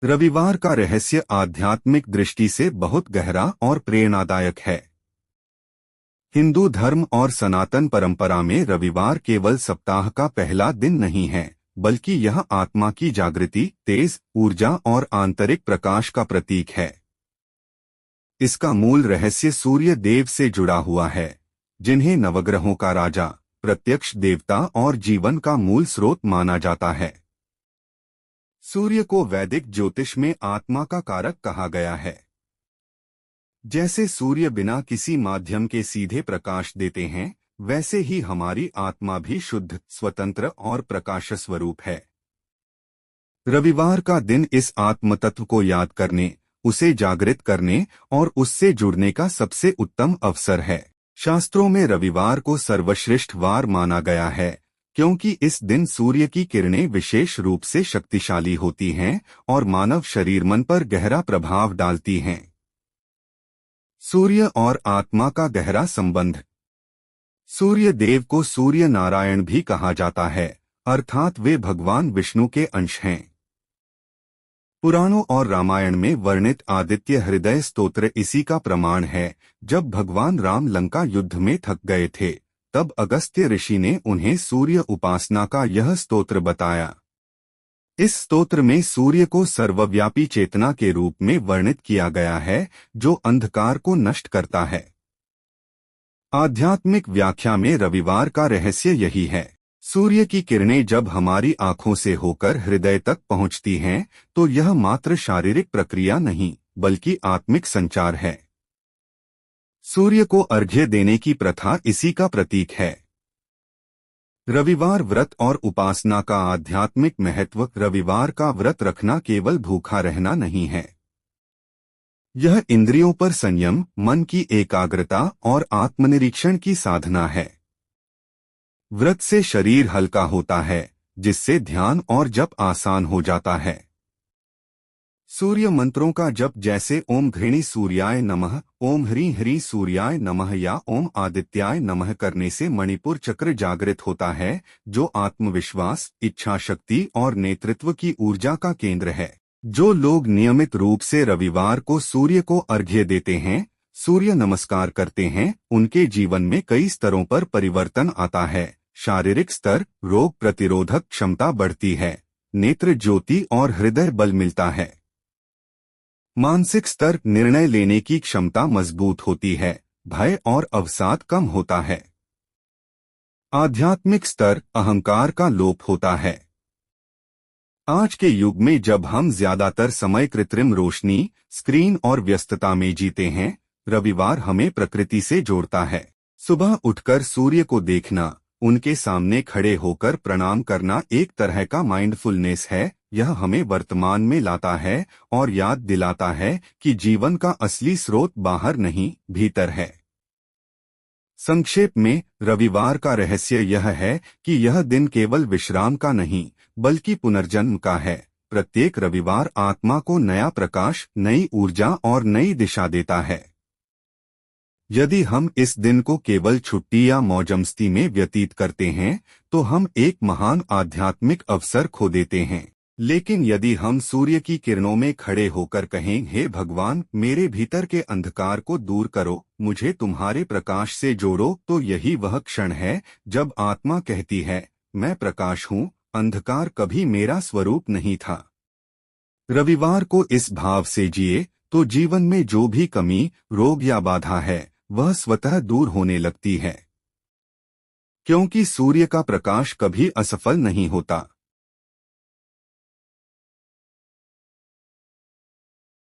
रविवार का रहस्य आध्यात्मिक दृष्टि से बहुत गहरा और प्रेरणादायक है। हिंदू धर्म और सनातन परंपरा में रविवार केवल सप्ताह का पहला दिन नहीं है, बल्कि यह आत्मा की जागृति, तेज ऊर्जा और आंतरिक प्रकाश का प्रतीक है। इसका मूल रहस्य सूर्य देव से जुड़ा हुआ है, जिन्हें नवग्रहों का राजा, प्रत्यक्ष देवता और जीवन का मूल स्रोत माना जाता है। सूर्य को वैदिक ज्योतिष में आत्मा का कारक कहा गया है। जैसे सूर्य बिना किसी माध्यम के सीधे प्रकाश देते हैं, वैसे ही हमारी आत्मा भी शुद्ध, स्वतंत्र और प्रकाश स्वरूप है। रविवार का दिन इस आत्म तत्व को याद करने, उसे जागृत करने और उससे जुड़ने का सबसे उत्तम अवसर है। शास्त्रों में रविवार को सर्वश्रेष्ठ वार माना गया है, क्योंकि इस दिन सूर्य की किरणें विशेष रूप से शक्तिशाली होती हैं और मानव शरीर मन पर गहरा प्रभाव डालती हैं। सूर्य और आत्मा का गहरा संबंध। सूर्य देव को सूर्य नारायण भी कहा जाता है, अर्थात वे भगवान विष्णु के अंश हैं। पुराणों और रामायण में वर्णित आदित्य हृदय स्तोत्र इसी का प्रमाण है। जब भगवान राम लंका युद्ध में थक गए थे, तब अगस्त्य ऋषि ने उन्हें सूर्य उपासना का यह स्तोत्र बताया। इस स्तोत्र में सूर्य को सर्वव्यापी चेतना के रूप में वर्णित किया गया है, जो अंधकार को नष्ट करता है। आध्यात्मिक व्याख्या में रविवार का रहस्य यही है। सूर्य की किरणें जब हमारी आंखों से होकर हृदय तक पहुंचती हैं, तो यह मात्र शारीरिक प्रक्रिया नहीं, बल्कि आत्मिक संचार है। सूर्य को अर्घ्य देने की प्रथा इसी का प्रतीक है। रविवार व्रत और उपासना का आध्यात्मिक महत्व। रविवार का व्रत रखना केवल भूखा रहना नहीं है। यह इंद्रियों पर संयम, मन की एकाग्रता और आत्मनिरीक्षण की साधना है। व्रत से शरीर हल्का होता है, जिससे ध्यान और जप आसान हो जाता है। सूर्य मंत्रों का जप, जैसे ओम घृणी सूर्याय नमः, ओम ह्रीं ह्रीं सूर्याय नमः या ओम आदित्याय नमः करने से मणिपुर चक्र जागृत होता है, जो आत्मविश्वास, इच्छा शक्ति और नेतृत्व की ऊर्जा का केंद्र है। जो लोग नियमित रूप से रविवार को सूर्य को अर्घ्य देते हैं, सूर्य नमस्कार करते हैं, उनके जीवन में कई स्तरों पर परिवर्तन आता है। शारीरिक स्तर, रोग प्रतिरोधक क्षमता बढ़ती है, नेत्र ज्योति और हृदय बल मिलता है। मानसिक स्तर, निर्णय लेने की क्षमता मजबूत होती है, भय और अवसाद कम होता है। आध्यात्मिक स्तर, अहंकार का लोप होता है। आज के युग में जब हम ज्यादातर समय कृत्रिम रोशनी, स्क्रीन और व्यस्तता में जीते हैं, रविवार हमें प्रकृति से जोड़ता है। सुबह उठकर सूर्य को देखना, उनके सामने खड़े होकर प्रणाम करना एक तरह का माइंडफुलनेस है। यह हमें वर्तमान में लाता है और याद दिलाता है कि जीवन का असली स्रोत बाहर नहीं, भीतर है। संक्षेप में, रविवार का रहस्य यह है कि यह दिन केवल विश्राम का नहीं, बल्कि पुनर्जन्म का है। प्रत्येक रविवार आत्मा को नया प्रकाश, नई ऊर्जा और नई दिशा देता है। यदि हम इस दिन को केवल छुट्टी या मौजमस्ती में व्यतीत करते हैं, तो हम एक महान आध्यात्मिक अवसर खो देते हैं। लेकिन यदि हम सूर्य की किरणों में खड़े होकर कहें, हे भगवान, मेरे भीतर के अंधकार को दूर करो, मुझे तुम्हारे प्रकाश से जोड़ो, तो यही वह क्षण है जब आत्मा कहती है, मैं प्रकाश हूँ, अंधकार कभी मेरा स्वरूप नहीं था। रविवार को इस भाव से जिए, तो जीवन में जो भी कमी, रोग या बाधा है, वह स्वतः दूर होने लगती है। क्योंकि सूर्य का प्रकाश कभी असफल नहीं होता।